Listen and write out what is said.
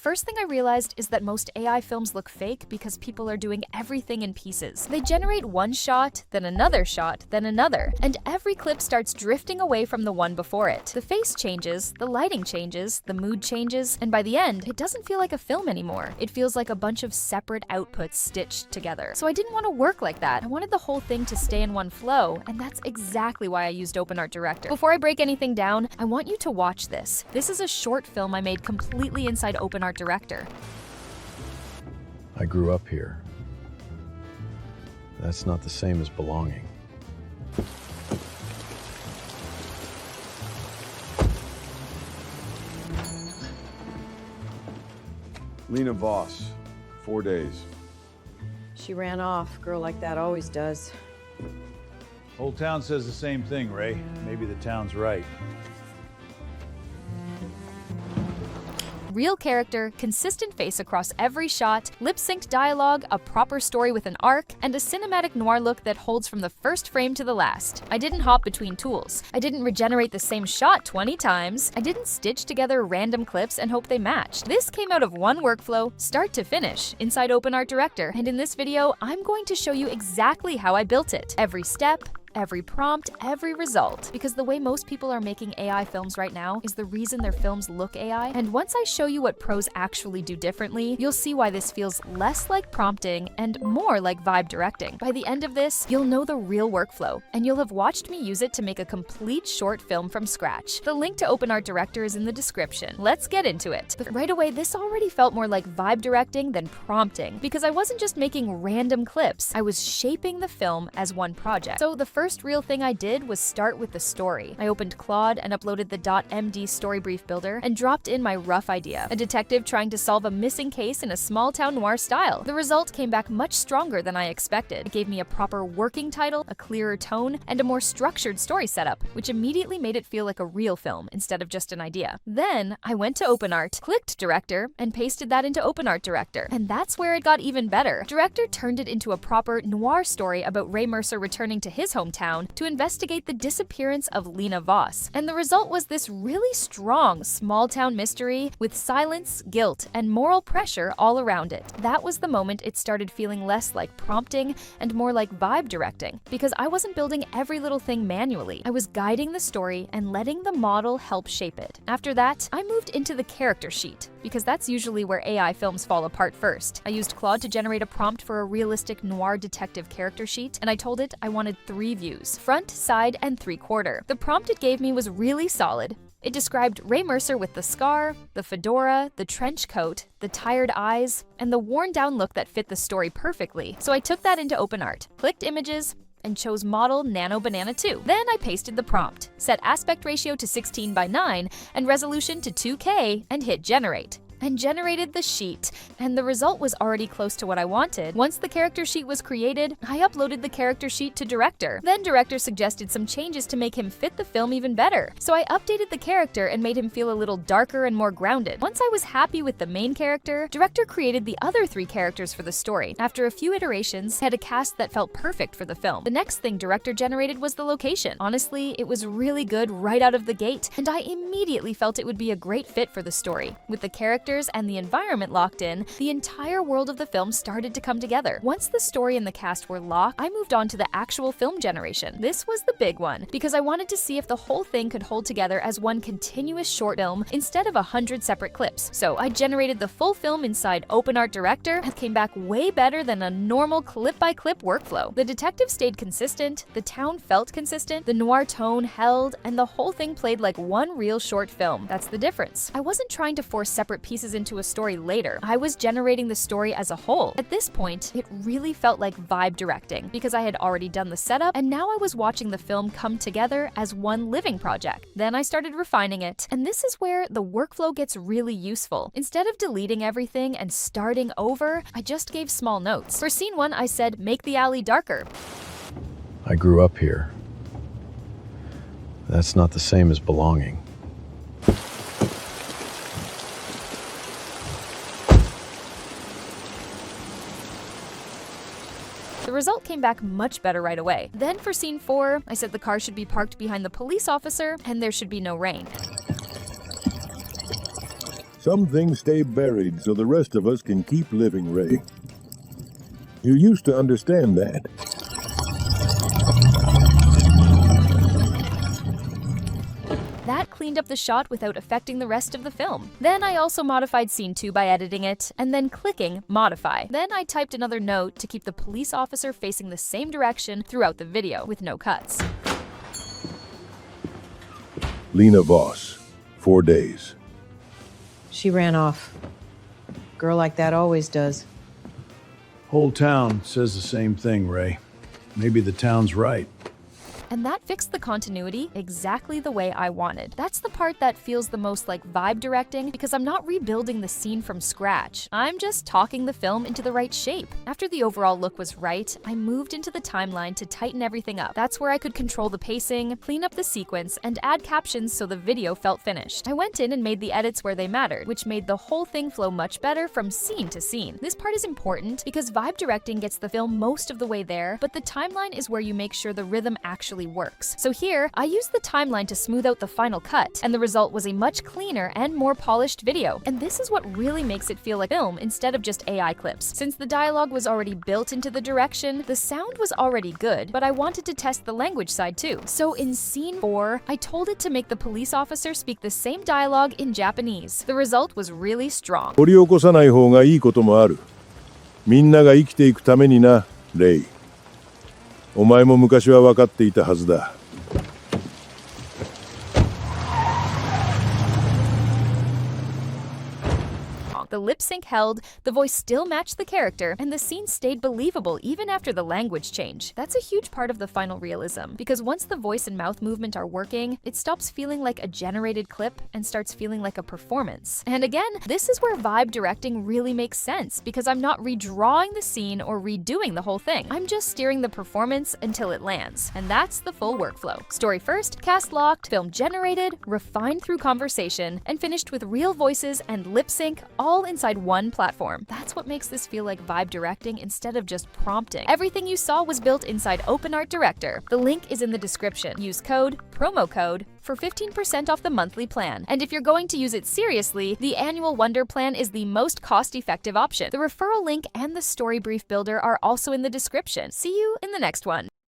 first thing I realized is that most AI films look fake because people are doing everything in pieces. They generate one shot, then another shot, then another, and every clip starts drifting away from the one before it. The face changes, the lighting changes, the mood changes, and by the end, it doesn't feel like a film anymore. It feels like a bunch of separate outputs stitched together. So I didn't want to work like that. I wanted the whole thing to stay in one flow, and that's exactly why I used OpenArt Director. Before I break anything down, I want you to watch this. This is a short film I made completely inside OpenArt Director. I grew up here. That's not the same as belonging. Lena Voss, 4 days. She ran off. Girl like that always does. Whole town says the same thing, Ray. Maybe the town's right. Real character, consistent face across every shot, lip-synced dialogue, a proper story with an arc, and a cinematic noir look that holds from the first frame to the last. I didn't hop between tools. I didn't regenerate the same shot 20 times. I didn't stitch together random clips and hope they matched. This came out of one workflow, start to finish, inside OpenArt Director, and in this video, I'm going to show you exactly how I built it. Every step, every prompt, every result. Because the way most people are making AI films right now is the reason their films look AI. And once I show you what pros actually do differently, you'll see why this feels less like prompting and more like vibe directing. By the end of this, you'll know the real workflow, and you'll have watched me use it to make a complete short film from scratch. The link to OpenArt Director is in the description. Let's get into it. But right away, this already felt more like vibe directing than prompting, because I wasn't just making random clips. I was shaping the film as one project. So the first real thing I did was start with the story. I opened Claude and uploaded the .md story brief builder and dropped in my rough idea, a detective trying to solve a missing case in a small-town noir style. The result came back much stronger than I expected. It gave me a proper working title, a clearer tone, and a more structured story setup, which immediately made it feel like a real film instead of just an idea. Then I went to OpenArt, clicked Director, and pasted that into OpenArt Director. And that's where it got even better. Director turned it into a proper noir story about Ray Mercer returning to his hometown to investigate the disappearance of Lena Voss. And the result was this really strong small-town mystery with silence, guilt, and moral pressure all around it. That was the moment it started feeling less like prompting and more like vibe directing, because I wasn't building every little thing manually. I was guiding the story and letting the model help shape it. After that, I moved into the character sheet, because that's usually where AI films fall apart first. I used Claude to generate a prompt for a realistic noir detective character sheet, and I told it I wanted 3 views: front, side, and 3/4. The prompt it gave me was really solid. It described Ray Mercer with the scar, the fedora, the trench coat, the tired eyes, and the worn-down look that fit the story perfectly. So I took that into OpenArt, clicked Images, and chose Model Nano Banana 2. Then I pasted the prompt, set aspect ratio to 16:9 and resolution to 2K, and hit Generate. And generated the sheet, and the result was already close to what I wanted. Once the character sheet was created, I uploaded the character sheet to Director. Then Director suggested some changes to make him fit the film even better. So I updated the character and made him feel a little darker and more grounded. Once I was happy with the main character, Director created the other 3 characters for the story. After a few iterations, I had a cast that felt perfect for the film. The next thing Director generated was the location. Honestly, it was really good right out of the gate, and I immediately felt it would be a great fit for the story. With the character and the environment locked in, the entire world of the film started to come together. Once the story and the cast were locked, I moved on to the actual film generation. This was the big one, because I wanted to see if the whole thing could hold together as one continuous short film instead of 100 separate clips. So I generated the full film inside OpenArt Director, and came back way better than a normal clip-by-clip workflow. The detective stayed consistent, the town felt consistent, the noir tone held, and the whole thing played like one real short film. That's the difference. I wasn't trying to force separate pieces into a story later. I was generating the story as a whole. At this point, it really felt like vibe directing, because I had already done the setup, and now I was watching the film come together as one living project. Then I started refining it, and this is where the workflow gets really useful. Instead of deleting everything and starting over, I just gave small notes. For scene 1, I said, make the alley darker. I grew up here. That's not the same as belonging. The result came back much better right away. Then for scene 4, I said the car should be parked behind the police officer and there should be no rain. Some things stay buried so the rest of us can keep living, Ray. You used to understand that. That cleaned up the shot without affecting the rest of the film. Then I also modified scene 2 by editing it, and then clicking Modify. Then I typed another note to keep the police officer facing the same direction throughout the video, with no cuts. Lena Voss, 4 days. She ran off. Girl like that always does. Whole town says the same thing, Ray. Maybe the town's right. And that fixed the continuity exactly the way I wanted. That's the part that feels the most like vibe directing because I'm not rebuilding the scene from scratch. I'm just talking the film into the right shape. After the overall look was right, I moved into the timeline to tighten everything up. That's where I could control the pacing, clean up the sequence, and add captions so the video felt finished. I went in and made the edits where they mattered, which made the whole thing flow much better from scene to scene. This part is important because vibe directing gets the film most of the way there, but the timeline is where you make sure the rhythm actually works. So here, I used the timeline to smooth out the final cut, and the result was a much cleaner and more polished video. And this is what really makes it feel like film instead of just AI clips. Since the dialogue was already built into the direction, the sound was already good, but I wanted to test the language side too. So in scene 4, I told it to make the police officer speak the same dialogue in Japanese. The result was really strong. 掘り起こさない方がいいこともある。みんなが生きていくためにな、レイ。お前も昔は分かっていたはずだ。The lip sync held, the voice still matched the character, and the scene stayed believable even after the language change. That's a huge part of the final realism, because once the voice and mouth movement are working, it stops feeling like a generated clip and starts feeling like a performance. And again, this is where vibe directing really makes sense, because I'm not redrawing the scene or redoing the whole thing. I'm just steering the performance until it lands, and that's the full workflow. Story first, cast locked, film generated, refined through conversation, and finished with real voices and lip sync all inside one platform. That's what makes this feel like vibe directing instead of just prompting. Everything you saw was built inside OpenArt Director. The link is in the description. Use code, promo code, for 15% off the monthly plan. And if you're going to use it seriously, the annual Wonder plan is the most cost-effective option. The referral link and the story brief builder are also in the description. See you in the next one.